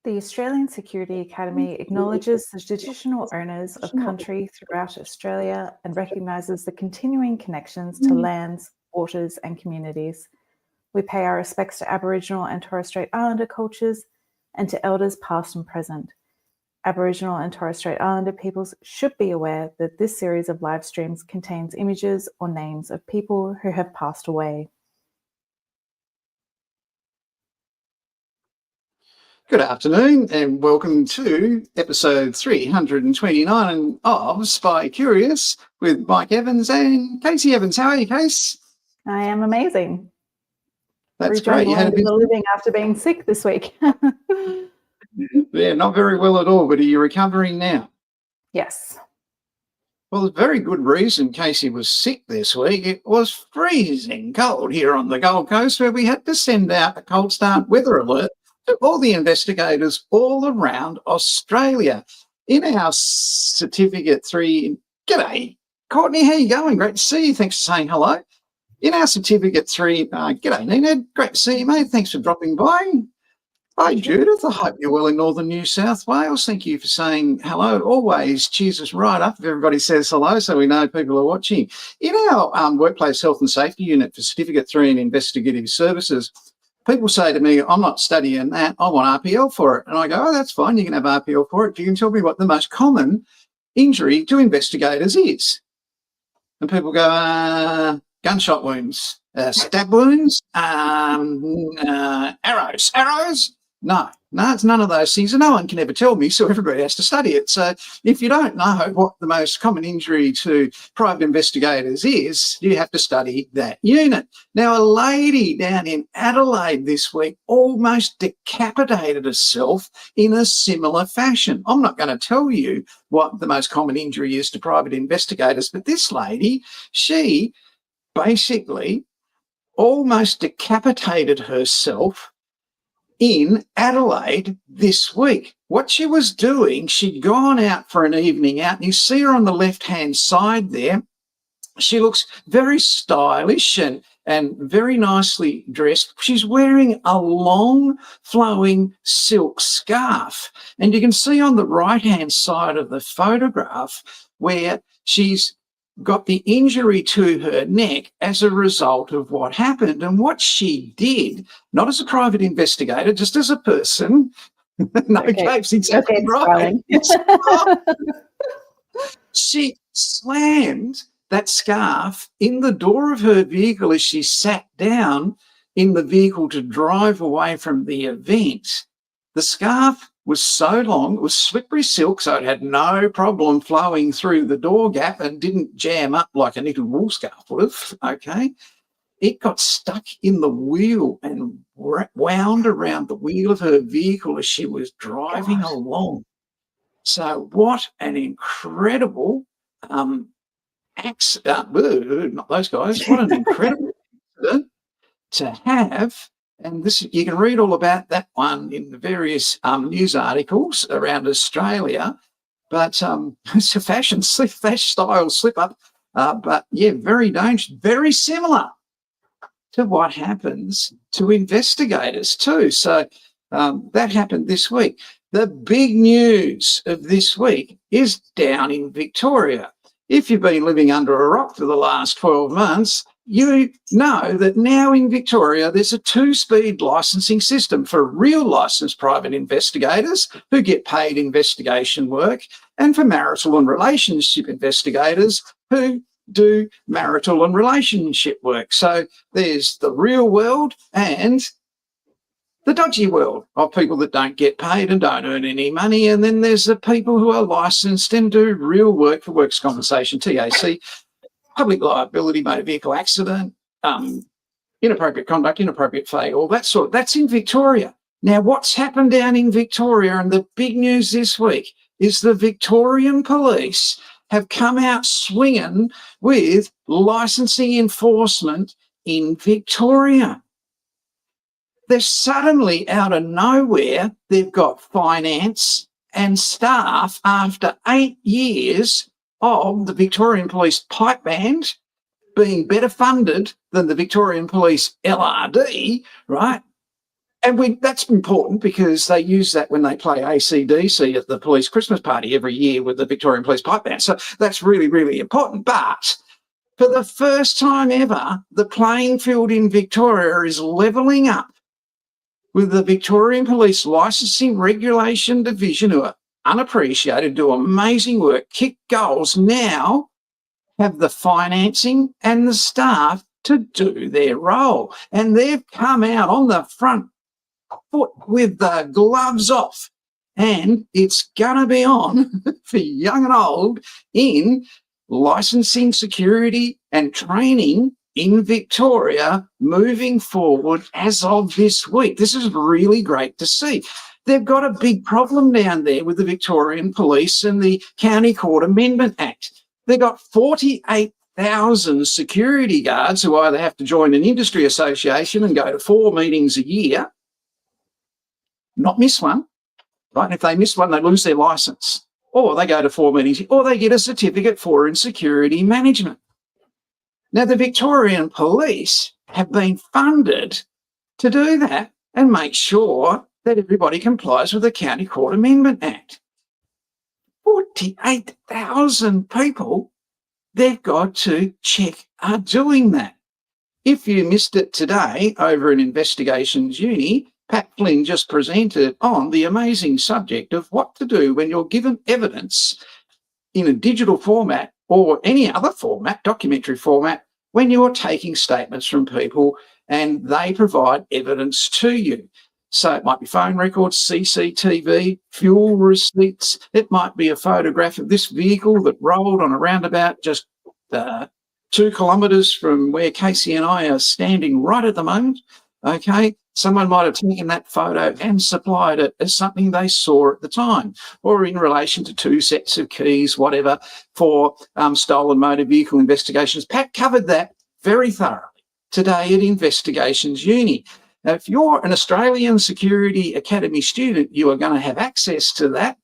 The Australian Security Academy acknowledges the traditional owners of country throughout Australia and recognises the continuing connections to lands, waters and communities. We pay our respects to Aboriginal and Torres Strait Islander cultures and to elders past and present. Aboriginal and Torres Strait Islander peoples should be aware that this series of live streams contains images or names of people who have passed away. Good afternoon and welcome to episode 329 of Spy Curious with Mike Evans and Casey Evans. How are you, Case? I am amazing. That's great. You had a the living after being sick this week. Yeah, not very well at all, but are you recovering now? Yes. Well, there's a very good reason Casey was sick this week. It was freezing cold here on the Gold Coast, where we had to send out a cold start weather alert to all the investigators all around Australia. In our Certificate 3, g'day, Courtney, how you going? Great to see you. Thanks for saying hello. In our Certificate 3, g'day, Nina. Great to see you, mate. Thanks for dropping by. Hi, Judith. I hope you're well in northern New South Wales. Thank you for saying hello. It always cheers us right up if everybody says hello, so we know people are watching. In our Workplace Health and Safety Unit for Certificate 3 in Investigative Services, people say to me, I'm not studying that, I want RPL for it. And I go, oh, that's fine, you can have RPL for it. You can tell me what the most common injury to investigators is. And people go, gunshot wounds, stab wounds, arrows. No, it's none of those things. And no one can ever tell me, so everybody has to study it. So if you don't know what the most common injury to private investigators is, you have to study that unit. Now, a lady down in Adelaide this week almost decapitated herself in a similar fashion. I'm not going to tell you what the most common injury is to private investigators, but this lady, she basically almost decapitated herself in Adelaide this week. What she was doing, she'd gone out for an evening out, and you see her on the left-hand side there. She looks very stylish and very nicely dressed. She's wearing a long flowing silk scarf. And you can see on the right-hand side of the photograph where she's got the injury to her neck as a result of what happened. And what she did, not as a private investigator, just as a person, Kate's exactly right. She slammed that scarf in the door of her vehicle as she sat down in the vehicle to drive away from the event. The scarf was so long, it was slippery silk, so it had no problem flowing through the door gap and didn't jam up like a knitted wool scarf would have, okay? It got stuck in the wheel and wound around the wheel of her vehicle as she was driving along. So what an incredible accident, not those guys, what an incredible accident to have. And this, you can read all about that one in the various news articles around Australia. But it's a fashion style slip up. But yeah, very dangerous, very similar to what happens to investigators too. So that happened this week. The big news of this week is down in Victoria. If you've been living under a rock for the last 12 months, you know that now in Victoria there's a two-speed licensing system for real licensed private investigators who get paid investigation work, and for marital and relationship investigators who do marital and relationship work. So there's the real world and the dodgy world of people that don't get paid and don't earn any money. And then there's the people who are licensed and do real work for works compensation, TAC, public liability, motor vehicle accident, inappropriate conduct, inappropriate fee, all that sort. That's in Victoria. Now, what's happened down in Victoria, and the big news this week, is the Victorian police have come out swinging with licensing enforcement in Victoria. They're suddenly out of nowhere, they've got finance and staff after 8 years of the Victorian Police pipe band being better funded than the Victorian Police LRD, right? And that's important because they use that when they play AC/DC at the police Christmas party every year with the Victorian Police Pipe Band. So that's really, really important. But for the first time ever, the playing field in Victoria is levelling up with the Victorian Police Licensing Regulation Division, who are unappreciated, do amazing work, kick goals, now have the financing and the staff to do their role. And they've come out on the front foot with the gloves off. And it's going to be on for young and old in licensing, security and training in Victoria moving forward as of this week. This is really great to see. They've got a big problem down there with the Victorian Police and the County Court Amendment Act. They've got 48,000 security guards who either have to join an industry association and go to 4 meetings a year, not miss one, right? And if they miss one, they lose their license, or they go to 4 meetings, or they get a certificate for in security management. Now, the Victorian Police have been funded to do that and make sure that everybody complies with the County Court Amendment Act. 48,000 people they've got to check are doing that. If you missed it today over in Investigations Uni, Pat Flynn just presented on the amazing subject of what to do when you're given evidence in a digital format or any other format, documentary format, when you're taking statements from people and they provide evidence to you. So it might be phone records, CCTV, fuel receipts. It might be a photograph of this vehicle that rolled on a roundabout just 2 kilometres from where Casey and I are standing right at the moment. Okay, someone might have taken that photo and supplied it as something they saw at the time, or in relation to 2 sets of keys, whatever, for stolen motor vehicle investigations. Pat covered that very thoroughly today at Investigations Uni. Now, if you're an Australian Security Academy student, you are going to have access to that.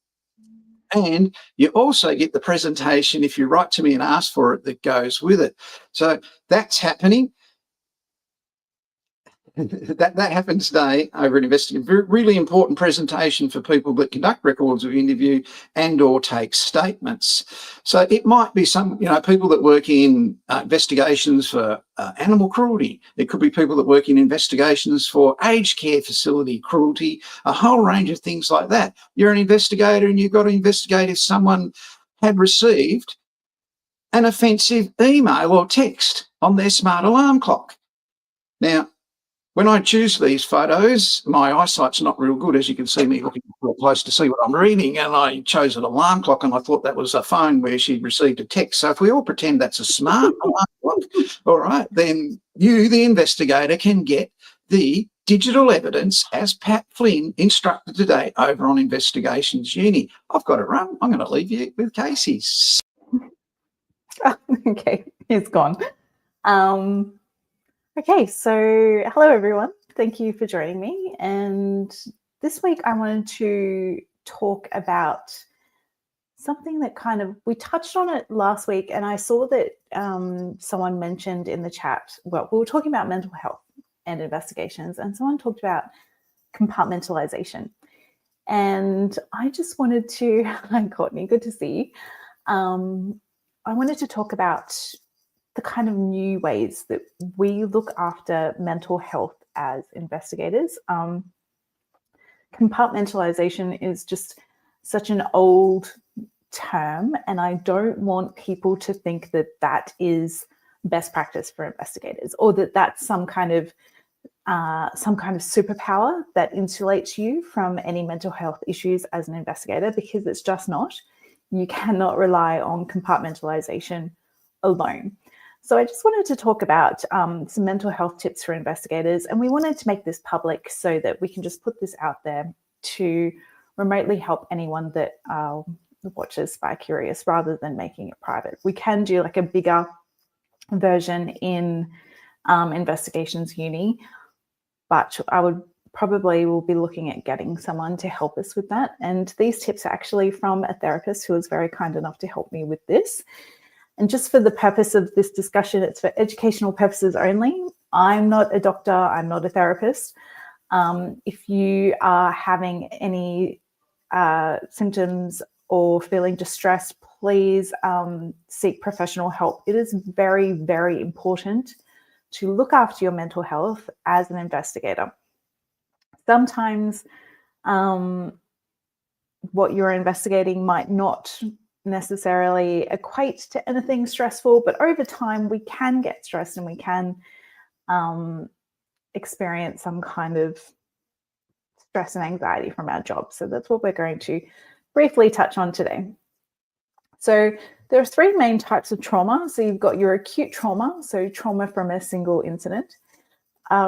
And you also get the presentation, if you write to me and ask for it, that goes with it. So that's happening. That happened today over at Investigator. Really important presentation for people that conduct records of interview and or take statements. So it might be some, people that work in investigations for animal cruelty. It could be people that work in investigations for aged care facility cruelty, a whole range of things like that. You're an investigator and you've got to investigate if someone had received an offensive email or text on their smart alarm clock. Now, when I choose these photos, my eyesight's not real good, as you can see me looking real close to see what I'm reading, and I chose an alarm clock and I thought that was a phone where she'd received a text. So if we all pretend that's a smart alarm clock, all right, then you, the investigator, can get the digital evidence as Pat Flynn instructed today over on Investigations Uni. I've got to run. I'm going to leave you with Casey. Okay, he's gone. Okay, so hello everyone. Thank you for joining me. And this week I wanted to talk about something that we touched on it last week, and I saw that someone mentioned in the chat, well, we were talking about mental health and investigations, and someone talked about compartmentalization. And I just wanted to, hi Courtney, good to see you. I wanted to talk about the kind of new ways that we look after mental health as investigators. Compartmentalization is just such an old term, and I don't want people to think that that is best practice for investigators, or that that's some kind of superpower that insulates you from any mental health issues as an investigator, because it's just not. You cannot rely on compartmentalization alone. So I just wanted to talk about some mental health tips for investigators, and we wanted to make this public so that we can just put this out there to remotely help anyone that watches Spy Curious, rather than making it private. We can do like a bigger version in Investigations Uni, but I will be looking at getting someone to help us with that. And these tips are actually from a therapist who was very kind enough to help me with this. And just for the purpose of this discussion, it's for educational purposes only. I'm not a doctor, I'm not a therapist. If you are having any symptoms or feeling distressed, please seek professional help. It is very, very important to look after your mental health as an investigator. Sometimes what you're investigating might not necessarily equate to anything stressful, but over time we can get stressed and we can experience some kind of stress and anxiety from our job. So that's what we're going to briefly touch on today. So there are three main types of trauma. So you've got your acute trauma, so trauma from a single incident.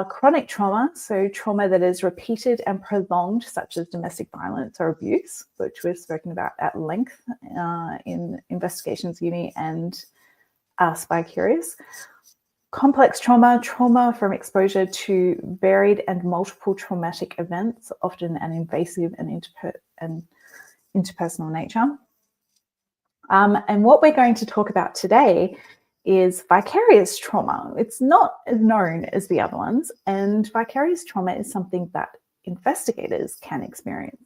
Chronic trauma, so trauma that is repeated and prolonged, such as domestic violence or abuse, which we've spoken about at length in Investigations Uni and Spy Curious. Complex trauma, trauma from exposure to varied and multiple traumatic events, often an invasive and interpersonal nature. And what we're going to talk about today is vicarious trauma. It's not as known as the other ones, and vicarious trauma is something that investigators can experience.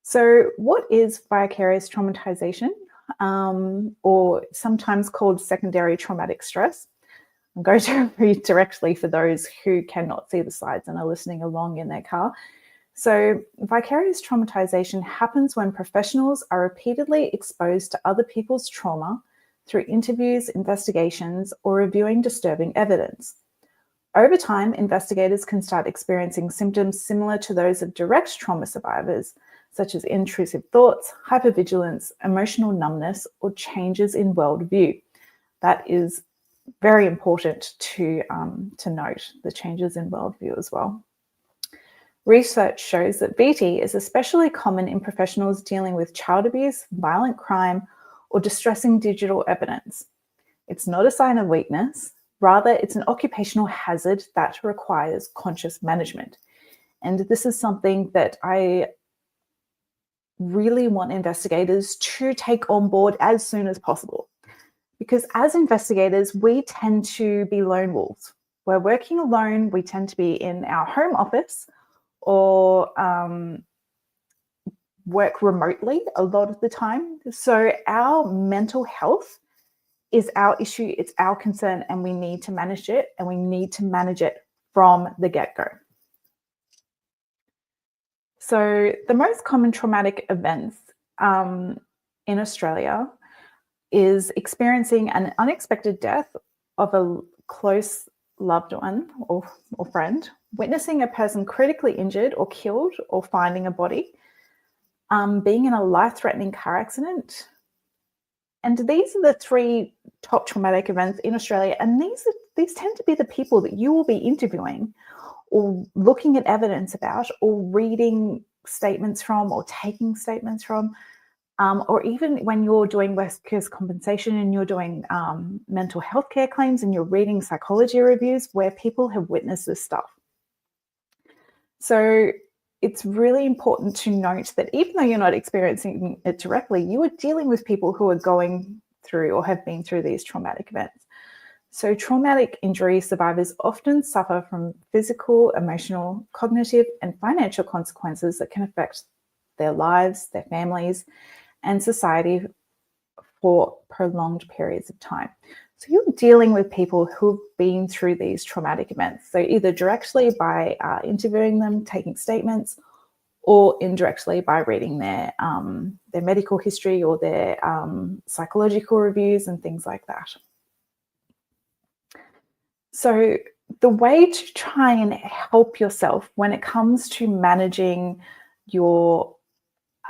So what is vicarious traumatization, or sometimes called secondary traumatic stress? I'm going to read directly for those who cannot see the slides and are listening along in their car. So vicarious traumatization happens when professionals are repeatedly exposed to other people's trauma through interviews, investigations, or reviewing disturbing evidence. Over time, investigators can start experiencing symptoms similar to those of direct trauma survivors, such as intrusive thoughts, hypervigilance, emotional numbness, or changes in worldview. That is very important to note, the changes in worldview as well. Research shows that VT is especially common in professionals dealing with child abuse, violent crime, or distressing digital evidence. It's not a sign of weakness. Rather, it's an occupational hazard that requires conscious management. And this is something that I really want investigators to take on board as soon as possible. Because as investigators, we tend to be lone wolves. We're working alone. We tend to be in our home office or work remotely a lot of the time. So our mental health is our issue, it's our concern, and we need to manage it, and we need to manage it from the get-go. So the most common traumatic events in Australia is experiencing an unexpected death of a close loved one or friend, witnessing a person critically injured or killed or finding a body, being in a life-threatening car accident. And these are the three top traumatic events in Australia. And these tend to be the people that you will be interviewing or looking at evidence about or reading statements from or taking statements from, or even when you're doing workers' compensation and you're doing mental health care claims and you're reading psychology reviews where people have witnessed this stuff. So it's really important to note that even though you're not experiencing it directly, you are dealing with people who are going through or have been through these traumatic events. So traumatic injury survivors often suffer from physical, emotional, cognitive, and financial consequences that can affect their lives, their families, and society for prolonged periods of time. So you're dealing with people who've been through these traumatic events. So either directly by interviewing them, taking statements, or indirectly by reading their medical history or their psychological reviews and things like that. So the way to try and help yourself when it comes to managing your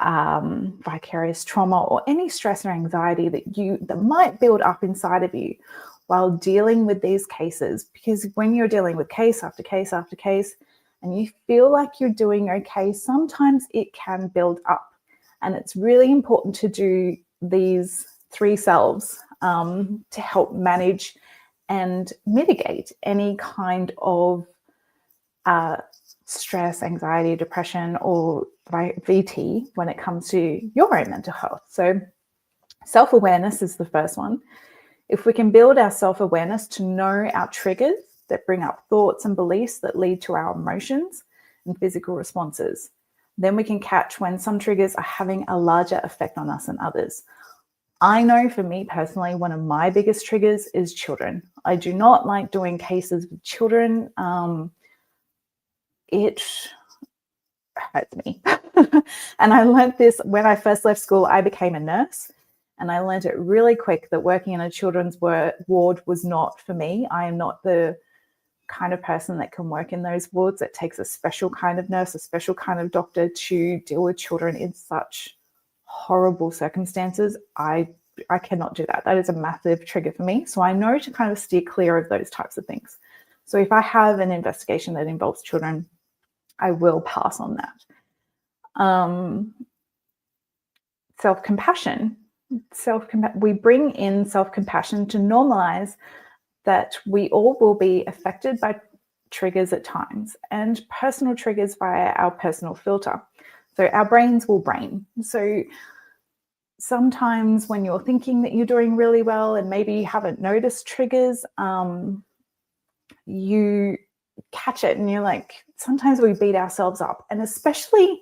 vicarious trauma or any stress or anxiety that might build up inside of you while dealing with these cases, because when you're dealing with case after case after case and you feel like you're doing okay, sometimes it can build up, and it's really important to do these three selves to help manage and mitigate any kind of stress, anxiety, depression, or VT when it comes to your own mental health. So self-awareness is the first one. If we can build our self-awareness to know our triggers that bring up thoughts and beliefs that lead to our emotions, and physical responses. Then we can catch when some triggers are having a larger effect on us than others. I know for me personally, one of my biggest triggers is children. I do not like doing cases with children. It hurts me. And I learned this when I first left school. I became a nurse, and I learned it really quick that working in a children's ward was not for me. I am not the kind of person that can work in those wards. It takes a special kind of nurse, a special kind of doctor to deal with children in such horrible circumstances. I cannot do that. That is a massive trigger for me. So I know to kind of steer clear of those types of things. So if I have an investigation that involves children, I will pass on that. Self-compassion. We bring in self-compassion to normalize that we all will be affected by triggers at times, and personal triggers via our personal filter. So our brains will brain. So sometimes when you're thinking that you're doing really well and maybe you haven't noticed triggers, you catch it and you're like, sometimes we beat ourselves up. And especially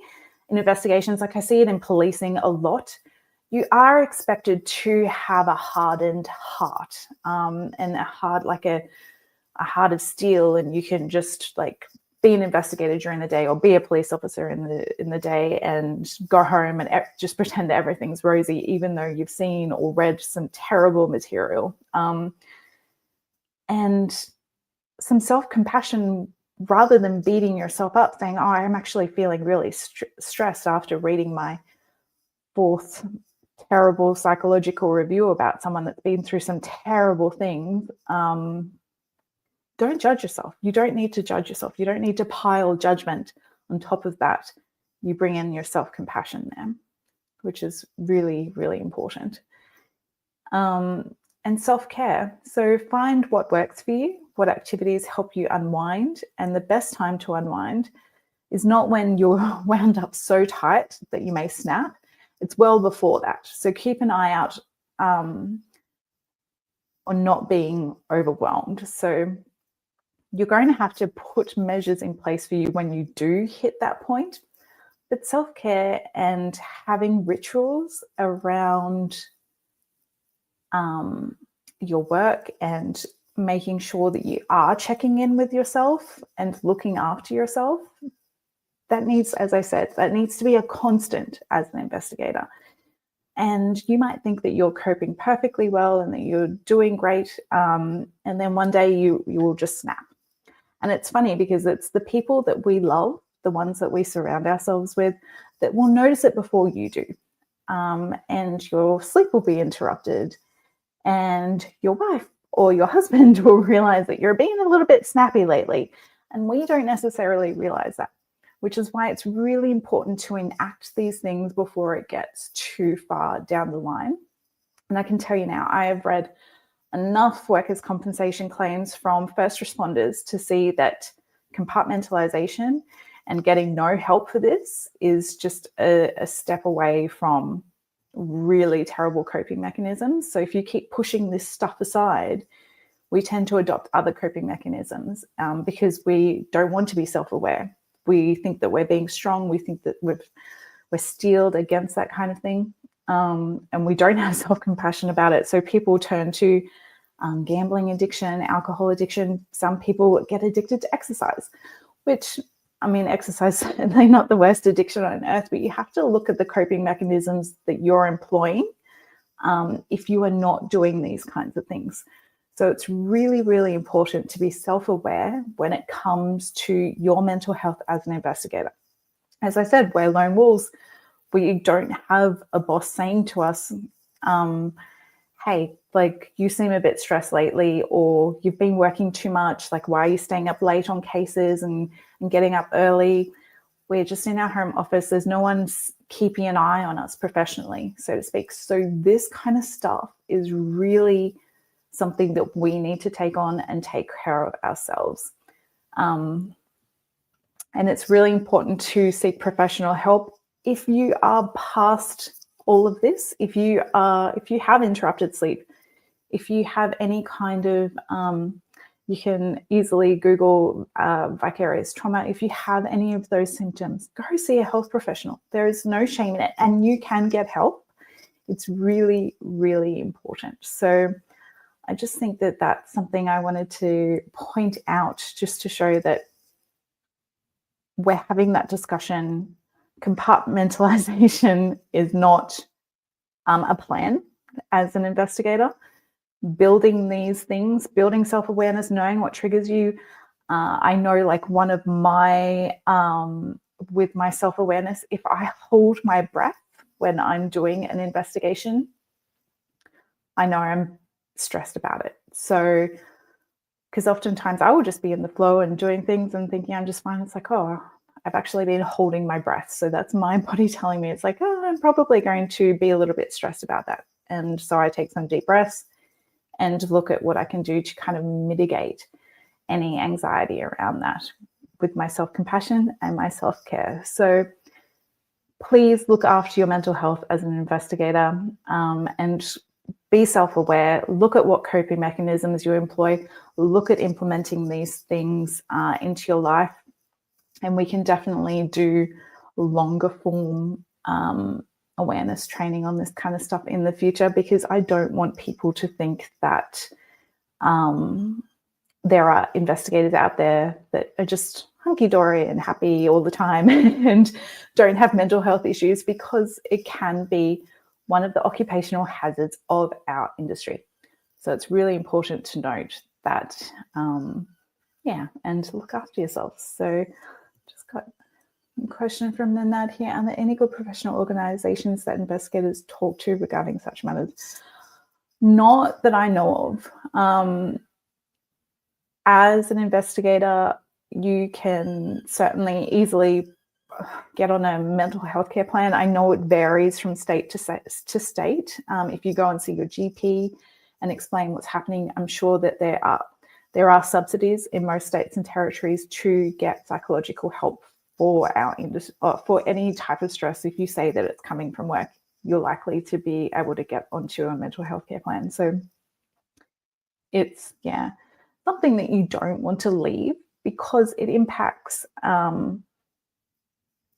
in investigations, like I see it in policing a lot, you are expected to have a hardened heart, and a heart like a heart of steel, and you can just like be an investigator during the day or be a police officer in the day and go home and just pretend that everything's rosy, even though you've seen or read some terrible material. And some self-compassion, rather than beating yourself up saying, oh, I'm actually feeling really stressed after reading my 4th terrible psychological review about someone that's been through some terrible things. Don't judge yourself. You don't need to judge yourself. You don't need to pile judgment on top of that. You bring in your self-compassion there, which is really, really important. And self-care. So find what works for you, what activities help you unwind. And the best time to unwind is not when you're wound up so tight that you may snap. It's well before that. So keep an eye out on not being overwhelmed. So you're going to have to put measures in place for you when you do hit that point. But self-care and having rituals around your work and making sure that you are checking in with yourself and looking after yourself, that needs, as I said, that needs to be a constant as an investigator. And you might think that you're coping perfectly well and that you're doing great, and then one day you will just snap. And it's funny because it's the people that we love, the ones that we surround ourselves with, that will notice it before you do. And your sleep will be interrupted, and your wife or your husband will realize that you're being a little bit snappy lately. And we don't necessarily realize that, which is why it's really important to enact these things before it gets too far down the line. And I can tell you now, I have read enough workers' compensation claims from first responders to see that compartmentalization and getting no help for this is just a step away from really terrible coping mechanisms. So if you keep pushing this stuff aside, we tend to adopt other coping mechanisms because we don't want to be self-aware. We think that we're being strong. We think that we're steeled against that kind of thing. And we don't have self-compassion about it. So people turn to gambling addiction, alcohol addiction. Some people get addicted to exercise, which, I mean, exercise is certainly not the worst addiction on earth, but you have to look at the coping mechanisms that you're employing if you are not doing these kinds of things. So it's really, really important to be self-aware when it comes to your mental health as an investigator. As I said, we're lone wolves. We don't have a boss saying to us, hey, like, you seem a bit stressed lately, or you've been working too much. Like, why are you staying up late on cases and getting up early? We're just in our home office. There's no one's keeping an eye on us professionally, so to speak. So this kind of stuff is really something that we need to take on and take care of ourselves. And it's really important to seek professional help if you are past all of this. If you have interrupted sleep, if you have any kind of You can easily Google vicarious trauma. If you have any of those symptoms, go see a health professional. There is no shame in it, and you can get help. It's really, really important. So I just think that that's something I wanted to point out, just to show that we're having that discussion. Compartmentalization is not a plan as an investigator. Building these things, building self-awareness, knowing what triggers you. I know, like, one of my, with my self-awareness, if I hold my breath when I'm doing an investigation, I know I'm stressed about it. So, because oftentimes I will just be in the flow and doing things and thinking I'm just fine. It's like, oh, I've actually been holding my breath. So that's my body telling me, it's like, oh, I'm probably going to be a little bit stressed about that. And so I take some deep breaths and look at what I can do to kind of mitigate any anxiety around that with my self-compassion and my self-care. So please look after your mental health as an investigator, and be self-aware. Look at what coping mechanisms you employ. Look at implementing these things into your life. And we can definitely do longer form awareness training on this kind of stuff in the future, because I don't want people to think that there are investigators out there that are just hunky-dory and happy all the time and don't have mental health issues, because it can be one of the occupational hazards of our industry. So it's really important to note that, and to look after yourselves. So just got a question from Nanad here. Are there any good professional organizations that investigators talk to regarding such matters? Not that I know of. As an investigator, you can certainly easily get on a mental health care plan. I know it varies from state to state. If you go and see your GP and explain what's happening, I'm sure that there are subsidies in most states and territories to get psychological help for our industry, for any type of stress. If you say that it's coming from work, you're likely to be able to get onto a mental health care plan. So it's, something that you don't want to leave, because it impacts,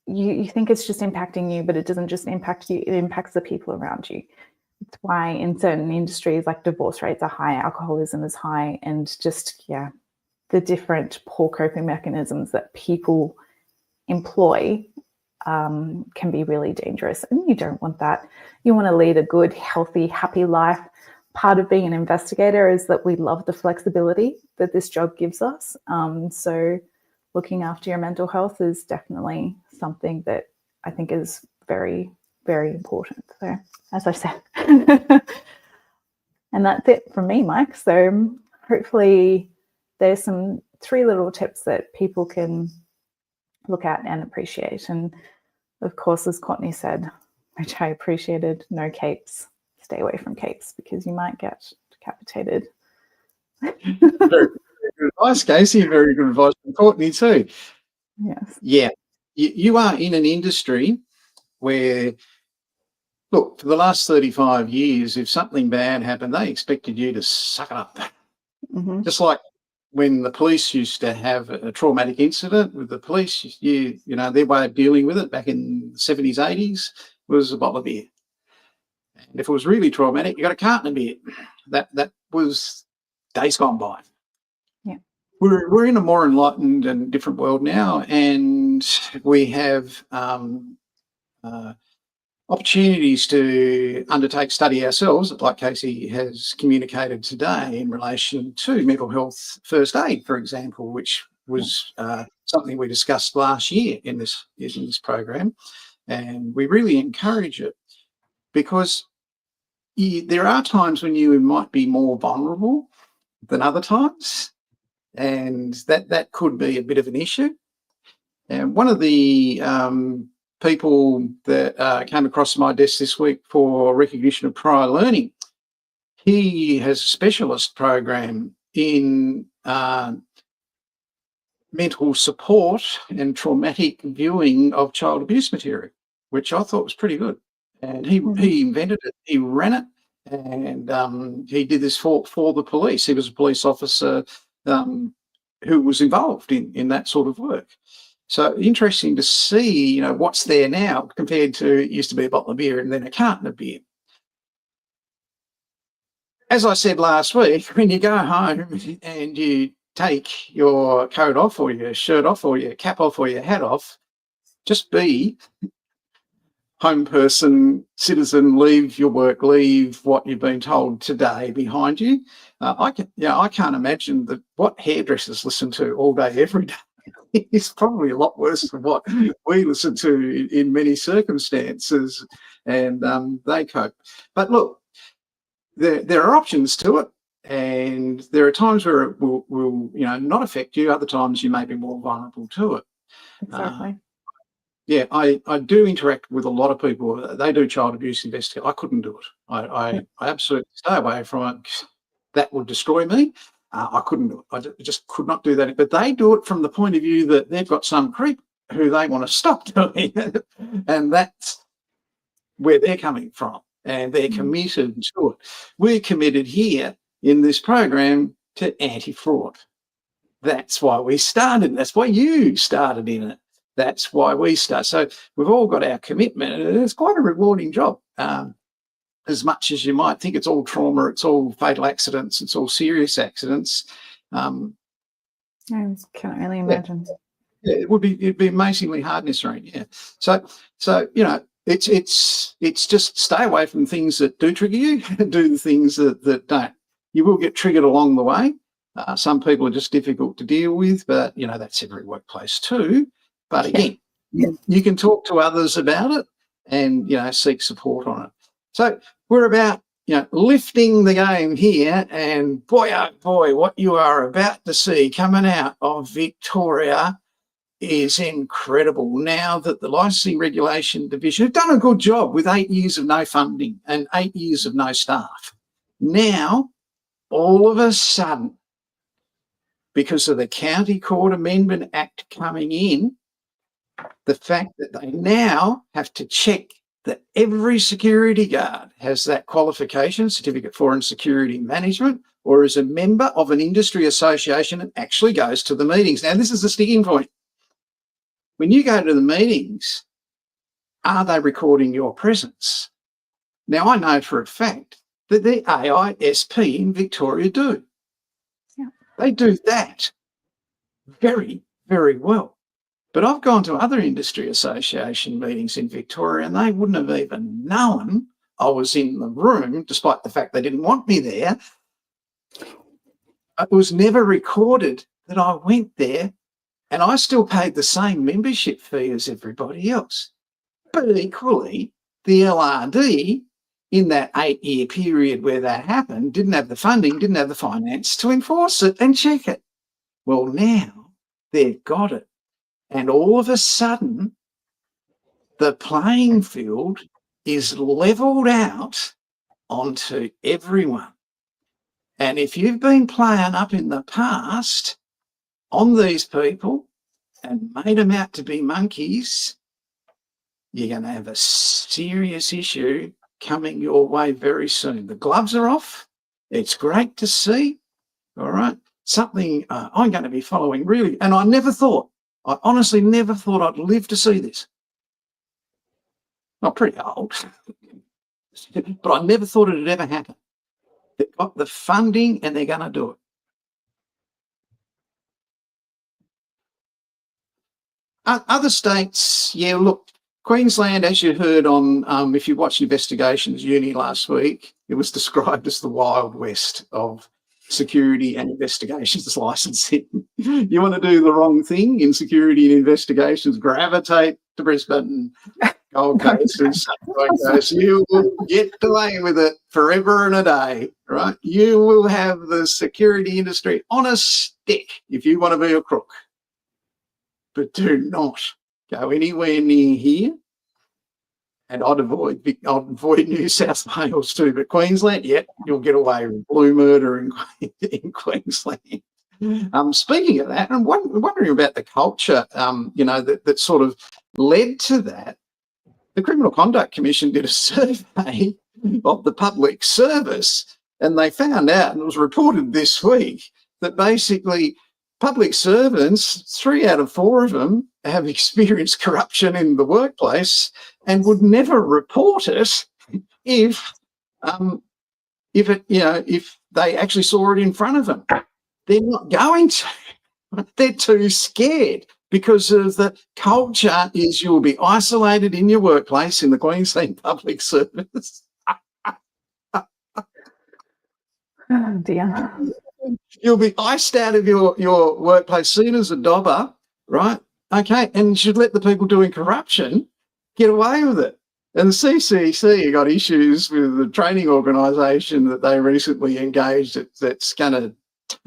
you think it's just impacting you, but it doesn't just impact you, it impacts the people around you. It's why in certain industries, like divorce rates are high, alcoholism is high, and just, the different poor coping mechanisms that people employ can be really dangerous. And you don't want that. You want to lead a good, healthy, happy life. Part of being an investigator is that we love the flexibility that this job gives us. So looking after your mental health is definitely something that I think is very, very important. So, as I said, and that's it from me, Mike. So hopefully there's some 3 little tips that people can look at and appreciate. And of course, as Courtney said, which I appreciated, no capes. Stay away from capes, because you might get decapitated. Very, very good advice, Casey. Very good advice from Courtney too. Yes. Yeah. You are in an industry where, look, for the last 35 years, if something bad happened, they expected you to suck it up. Mm-hmm. Just like when the police used to have a traumatic incident with the police, you know, their way of dealing with it back in the 70s, 80s was a bottle of beer. And if it was really traumatic, you got a carton of beer. That was days gone by. Yeah. We're in a more enlightened and different world now, and we have opportunities to undertake study ourselves, like Casey has communicated today, in relation to mental health first aid, for example, which was something we discussed last year in this program, and we really encourage it, because there are times when you might be more vulnerable than other times, and that could be a bit of an issue. And one of the people that came across my desk this week for recognition of prior learning, he has a specialist program in mental support and traumatic viewing of child abuse material, which I thought was pretty good. And he invented it, he ran it, and he did this for the police. He was a police officer who was involved in that sort of work. So interesting to see, what's there now compared to it used to be a bottle of beer and then a carton of beer. As I said last week, when you go home and you take your coat off or your shirt off or your cap off or your hat off, just be home person, citizen, leave your work, leave what you've been told today behind you. I can't imagine what hairdressers listen to all day, every day. It's probably a lot worse than what we listen to in many circumstances, and they cope. But look, there are options to it, and there are times where it will not affect you. Other times you may be more vulnerable to it. Exactly. Yeah, I do interact with a lot of people. They do child abuse investigation. I couldn't do it. I absolutely stay away from it. That would destroy me. I couldn't do it. I just could not do that. But they do it from the point of view that they've got some creep who they want to stop doing it. And that's where they're coming from. And they're committed to it. We're committed here in this program to anti-fraud. That's why we started. That's why you started in it. That's why we start. So we've all got our commitment, and it's quite a rewarding job. As much as you might think it's all trauma, it's all fatal accidents, it's all serious accidents. I can't really imagine. Yeah, it'd be amazingly hard in this range. Yeah. So it's just stay away from things that do trigger you and do the things that don't. You will get triggered along the way. Some people are just difficult to deal with, but that's every workplace too. But again, you can talk to others about it and seek support on it. So we're about lifting the game here, and boy, oh boy, what you are about to see coming out of Victoria is incredible. Now that the Licensing Regulation Division have done a good job with 8 years of no funding and 8 years of no staff. Now, all of a sudden, because of the County Court Amendment Act coming in, the fact that they now have to check that every security guard has that qualification, Certificate for and Security Management, or is a member of an industry association and actually goes to the meetings. Now, this is the sticking point. When you go to the meetings, are they recording your presence? Now, I know for a fact that the AISP in Victoria do. Yeah. They do that very, very well. But I've gone to other industry association meetings in Victoria and they wouldn't have even known I was in the room, despite the fact they didn't want me there. It was never recorded that I went there, and I still paid the same membership fee as everybody else. But equally, the LRD, in that 8-year period where that happened, didn't have the funding, didn't have the finance to enforce it and check it. Well, now they've got it. And all of a sudden, the playing field is leveled out onto everyone. And if you've been playing up in the past on these people and made them out to be monkeys, you're going to have a serious issue coming your way very soon. The gloves are off. It's great to see. All right. Something I'm going to be following really. And I honestly never thought I'd live to see this. I'm pretty old, but I never thought it'd ever happen. They've got the funding and they're going to do it. Other states, look, Queensland, as you heard on, if you watched Investigations Uni last week, it was described as the Wild West of security and investigations licensing. You want to do the wrong thing in security and investigations, gravitate to Brisbane, Gold Coast, and Sunshine Coast. You will get away with it forever and a day, right? You will have the security industry on a stick if you want to be a crook. But do not go anywhere near here. And I'd avoid New South Wales too, but Queensland, you'll get away with blue murder in Queensland. Speaking of that, I'm wondering about the culture, that sort of led to that. The Criminal Conduct Commission did a survey of the public service, and they found out, and it was reported this week, that basically public servants, 3 out of 4 of them have experienced corruption in the workplace and would never report it if they actually saw it in front of them. They're not going to. They're too scared because of the culture is you'll be isolated in your workplace in the Queensland public service. Oh dear. You'll be iced out of your workplace seen as a dobber, right? Okay, and you should let the people doing corruption get away with it. And the CCC got issues with the training organisation that they recently engaged that's going to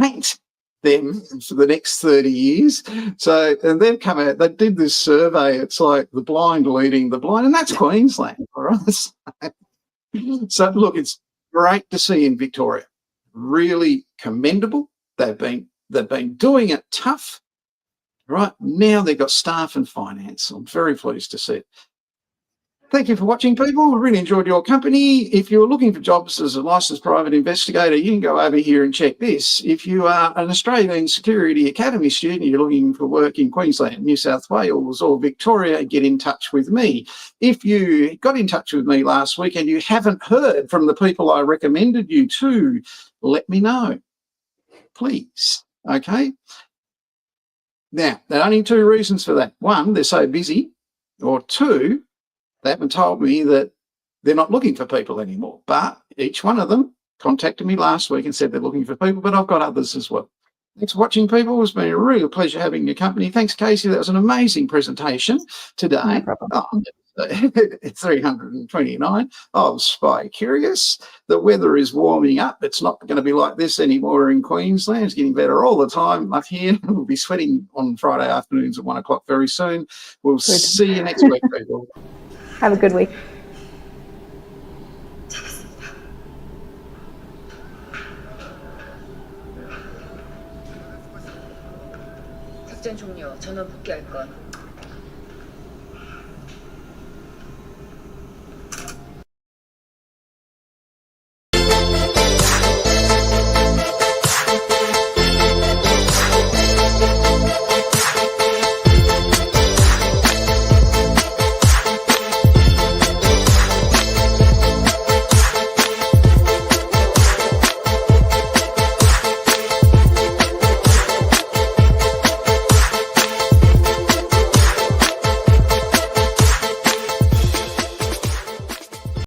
taint them for the next 30 years. So, and they've come out, they did this survey, it's like the blind leading the blind, and that's Queensland, all right? So, look, it's great to see in Victoria. Really commendable. They've been doing it tough, right? Now they've got staff and finance. I'm very pleased to see it. Thank you for watching, people. I really enjoyed your company. If you're looking for jobs as a licensed private investigator, you can go over here and check this. If you are an Australian Security Academy student, you're looking for work in Queensland, New South Wales or Victoria, get in touch with me. If you got in touch with me last week and you haven't heard from the people I recommended you to, let me know, please. Okay? Now, there are only 2 reasons for that. 1, they're so busy, or 2, they haven't told me that they're not looking for people anymore. But each one of them contacted me last week and said they're looking for people, but I've got others as well. Thanks for watching, people. It's been a real pleasure having your company. Thanks, Casey. That was an amazing presentation today. No problem. It's 329. I was quite curious. The weather is warming up. It's not going to be like this anymore in Queensland. It's getting better all the time up here. We'll be sweating on Friday afternoons at 1 o'clock very soon. We'll see you next week, people. Have a good week. 작전 종료. 전원 복귀할 것.